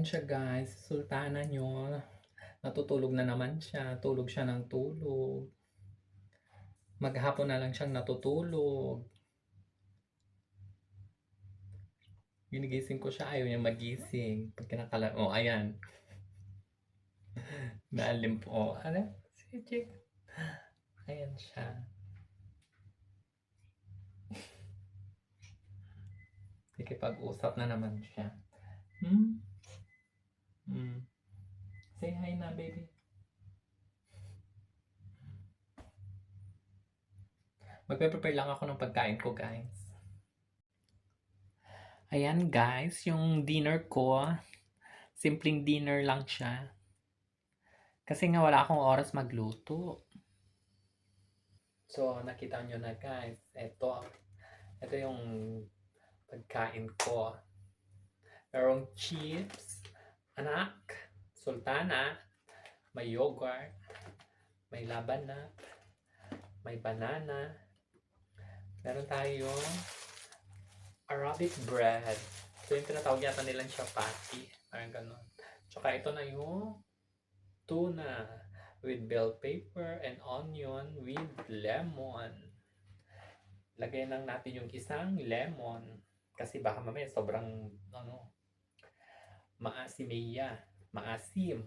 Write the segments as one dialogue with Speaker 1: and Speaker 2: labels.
Speaker 1: siya guys, sultana nyo. Natutulog na naman siya, tulog siya ng tulog. Maghapon na lang siyang natutulog. Ginigising ko siya, ayaw niya magising. Pag kinakala, oh ayan. Naalim po, oh, ano? Si Chick. Ayan siya. Nakipag-usap na naman siya. Hmm? Hmm. Say hi na, baby. Magpe-prepare lang ako ng pagkain ko, guys. Ayan, guys, yung dinner ko. Simpleng dinner lang siya. Kasi nga wala akong oras magluto. So, nakita nyo na, guys. Ito yung pagkain ko. Merong chips, anak, sultana, may yogurt, may labanat, may banana, meron tayong Arabic bread. So yung tinatawag yata nilang chapati. Parang ganun. Tsaka ito na yung tuna with bell pepper and onion with lemon. Lagyan lang natin yung isang lemon. Kasi baka mamaya sobrang maasim.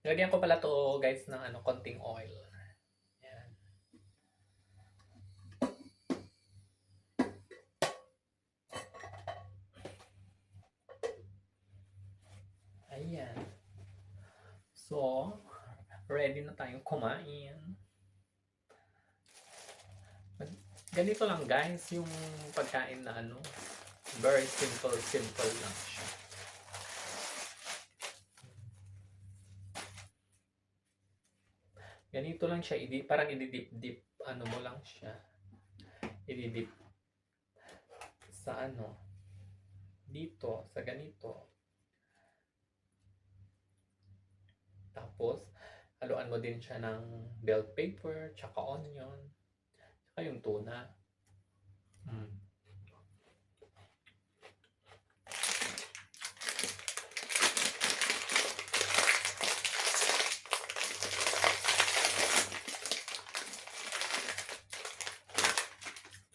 Speaker 1: Nilagyan ko pala to guys ng konting oil. Yan. Ayan. So, ready na tayong kumain. Ganito lang guys yung pagkain na very simple lang siya. Ganito lang siya, parang ididip-dip, mo lang siya. Ididip sa dito, sa ganito. Tapos, haluan mo din siya ng bell pepper, tsaka onion, tsaka yung tuna.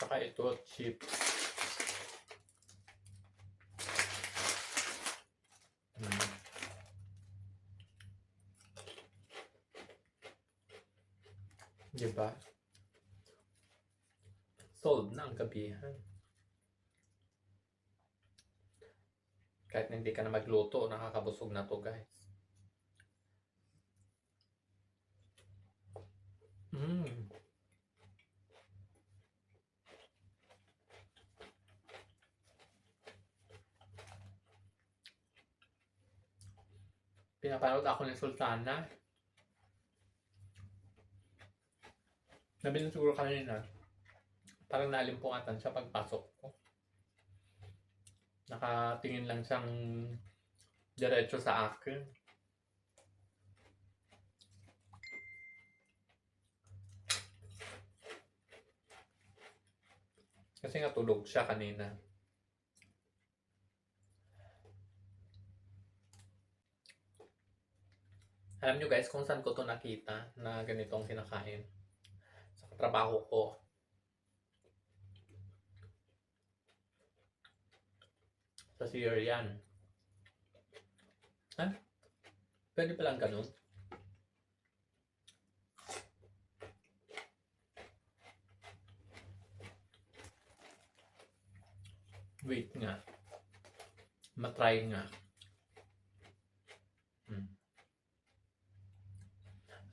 Speaker 1: Tsaka ito, chips. Diba? Solved na ang gabihan. Kahit hindi ka na magluto, nakakabusog na to guys. Pinapanood ako ni Sultana. Nabili siguro kanina. Parang naalimpungatan siya pagpasok ko. Nakatingin lang siyang diretso sa akin. Kasi nga tulog siya kanina. Alam nyo guys kung saan ko to nakita na ganitong kinakain. Sa trabaho ko. Sa Syrian. Ha? Pwede palang ganun? Wait nga. Matry nga.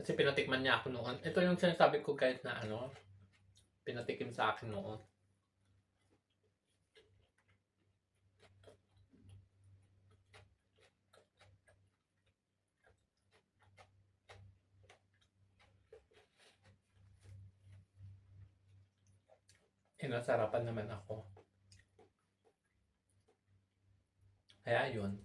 Speaker 1: Kasi pinatikman niya ako noon. Ito yung sinasabi ko guys na pinatikim sa akin noon. Nasarapan naman ako. Kaya yun.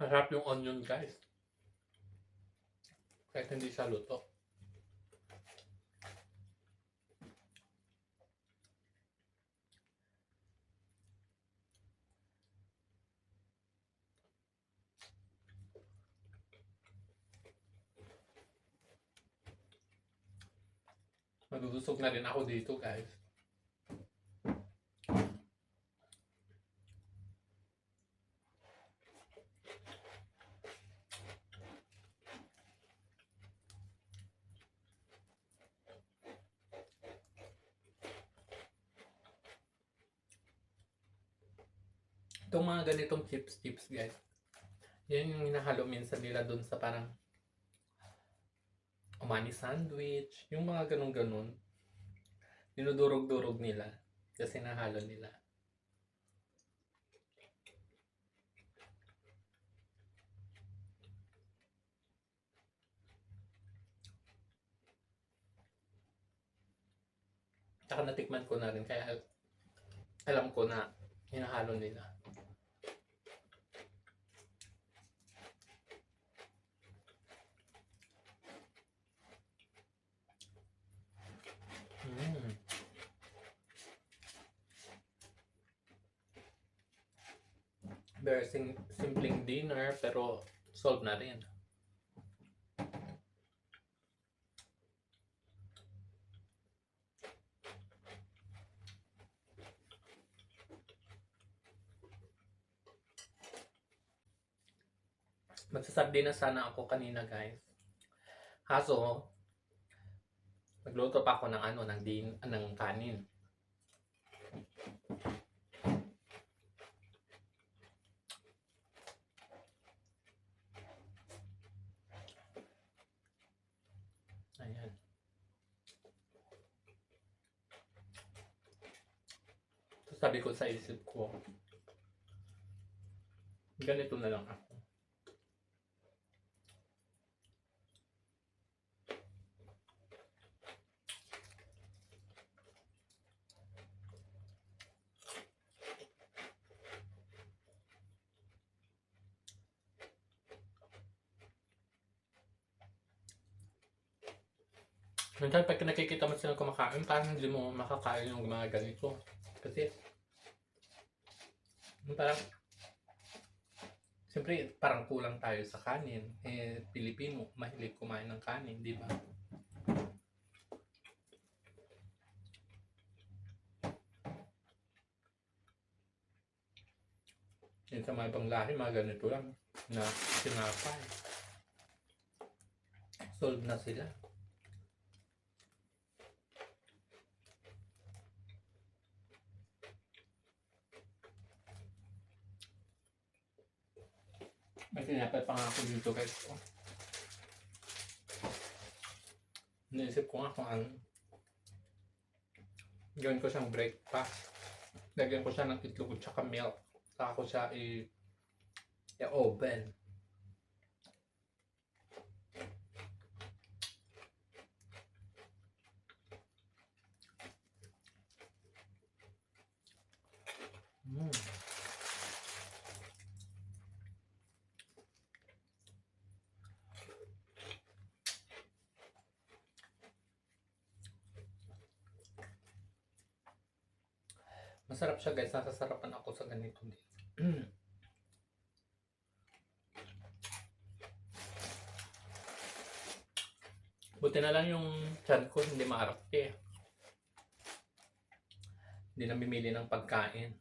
Speaker 2: Masarap yung onion, guys. Kahit hindi siya luto. Magugusog na rin ako dito, guys. Itong mga ganitong chips, guys. Yan yung hinahalo minsan nila dun sa parang umani sandwich. Yung mga ganun-ganun. Dinudurog-durog nila. Kasi nahalo nila. Tsaka natikman ko na rin. Kaya alam ko na hinahalo nila. Very simpleng dinner pero solve na rin. Magsasabdi na sana ako kanina, guys. Kaso, nagluto pa ako ng ng kanin. Ayan. So, sabi ko sa isip ko, ganito na lang ako. Minsan pag nakikita mo sila kumakain, parang hindi mo makakain yung mga ganito. Kasi, parang, siyempre, parang kulang tayo sa kanin. Pilipino, mahilig kumain ng kanin, di ba? Yung sa mga ibang lahi, mga ganito lang na sinapay. Solve na sila. May sinapay pa nga ako dito, guys. Naisip ko nga kung ano. Gawin ko siyang breakfast. Lagyan ko siya ng itlog at saka milk. Saka ko siya i-oven. Masarap siya, guys. Nasasarapan ako sa ganito din. Buti na lang yung chan ko hindi maarapte. Hindi namimili ng pagkain.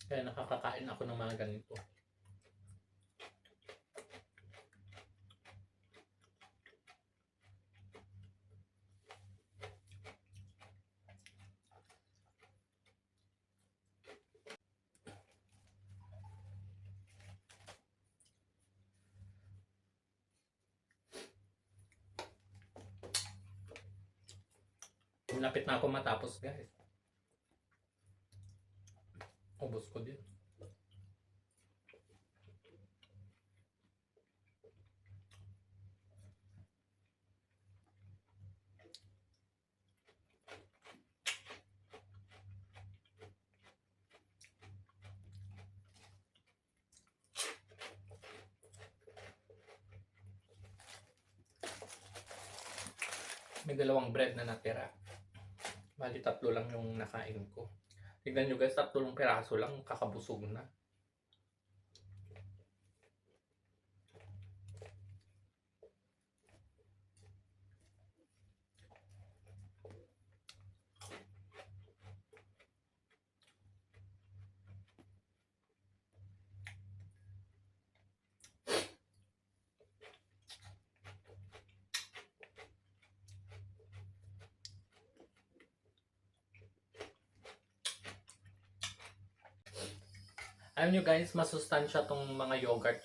Speaker 2: Kaya nakakakain ako ng mga ganito. Lapit na ako matapos, guys. Ubos ko din. May dalawang bread na natira. Bali, 3 lang yung nakain ko. Tignan nyo guys, 3 piraso lang, kakabusog na. Alam nyo guys, masustansya tong mga yogurt.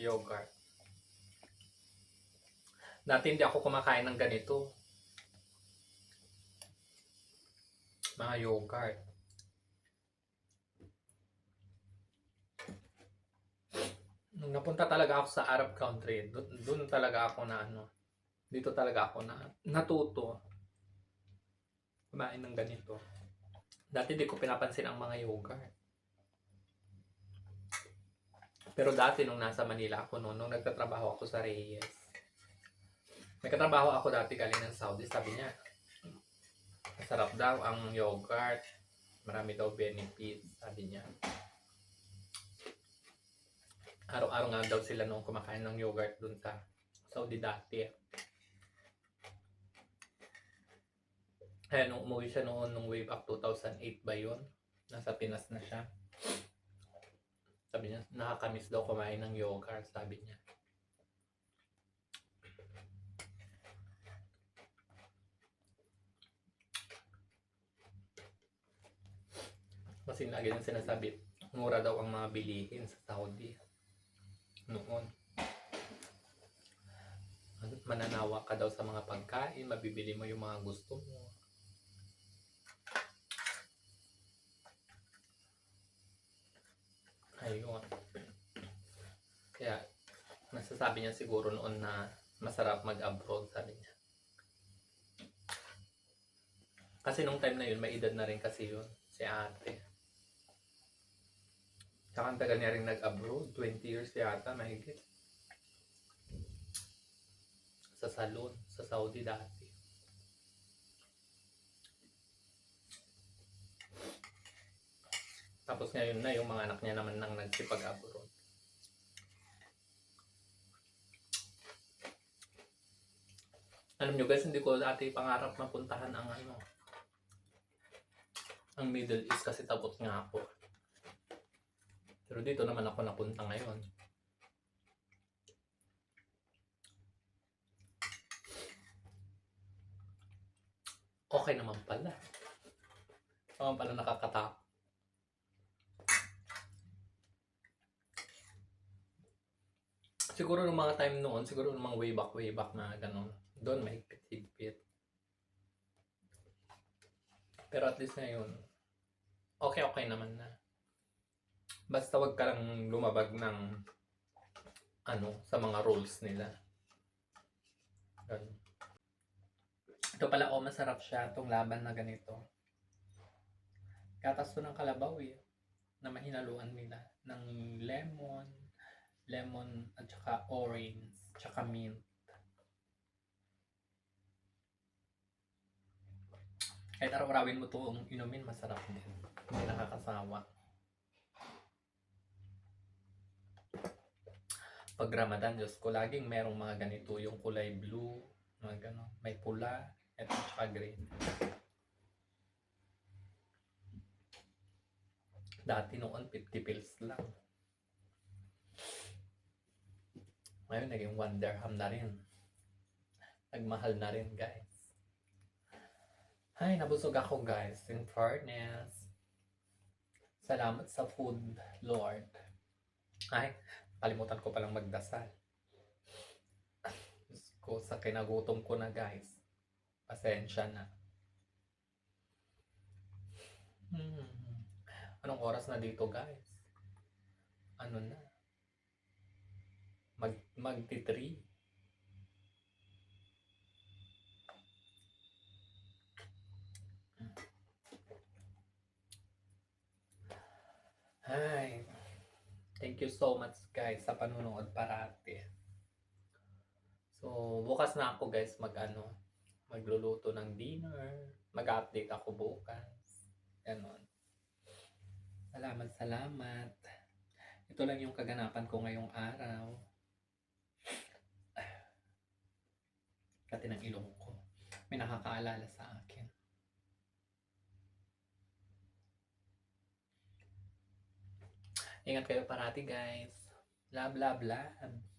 Speaker 2: Dati hindi ako kumakain ng ganito. Mga yogurt. Nung napunta talaga ako sa Arab country, dun talaga ako na dito talaga ako na natuto kumain ng ganito. Dati di ko pinapansin ang mga yogurt. Pero dati nung nasa Manila ako nung nagtatrabaho ako sa Reyes. May katrabaho ako dati galing ng Saudi, sabi niya, masarap daw ang yogurt. Marami daw benefits, sabi niya. Araw-araw nga daw sila nung kumakain ng yogurt dun sa Saudi dati. Kaya nung umuwi siya noon, nung way back 2008 ba yun? Nasa Pinas na siya. Sabi niya, nakakamiss daw kumain ng yogurt, sabi niya. Kasi lagi nang sinasabi, mura daw ang mga bilihin sa Saudi. Noon. Mananawa ka daw sa mga pagkain, mabibili mo yung mga gusto mo. Ayun. Kaya, nasasabi niya siguro noon na masarap mag-abroad, sabi niya. Kasi nung time na yun, may edad na rin kasi yun, si ate. Tsaka ang tagal niya rin nag-abroad, 20 years yata, mahigit. Sa salon, sa Saudi dati. Tapos ngayon na, yung mga anak niya naman nang nagsipag-abroad. Alam nyo guys, hindi ko dati pangarap mapuntahan ang ang Middle East kasi tapos nga ako. Pero dito naman ako napunta ngayon. Okay naman pala. Naman pala nakakatakot. Siguro nung mga time noon, siguro nung mga way back na gano'n, doon may higpit-higpit. Pero at least ngayon, okay naman na. Basta wag ka lang lumabag ng sa mga rules nila. Ganun. Ito pala, masarap siya itong laban na ganito. Gatas to ng kalabaw na mahinaluan nila ng lemon at saka orange, tsaka mint. Kahit araw-arawin mo itong inumin, masarap din. Hindi nakakasawa. Pag Ramadan, Diyos ko, laging merong mga ganito, yung kulay blue, mga gano'n. May pula, at saka green. Dati noon, 50 pills lang. Ngayon, naging 1 dirham na rin. Nagmahal na rin, guys. Ay, nabusog ako, guys. In fairness. Salamat sa food, Lord. Ay, kalimutan ko palang magdasal. Diyos ko, sa kinagutom ko na, guys. Pasensya na. Anong oras na dito, guys? Ano na? Magti-3. Hi. Thank you so much, guys, sa panunood parati. So, bukas na ako, guys, magluluto ng dinner. Mag-update ako bukas. Ganon. Salamat. Ito lang yung kaganapan ko ngayong araw. Kati ng ilong ko. May nakakaalala sa akin. Ingat kayo parati guys. Love.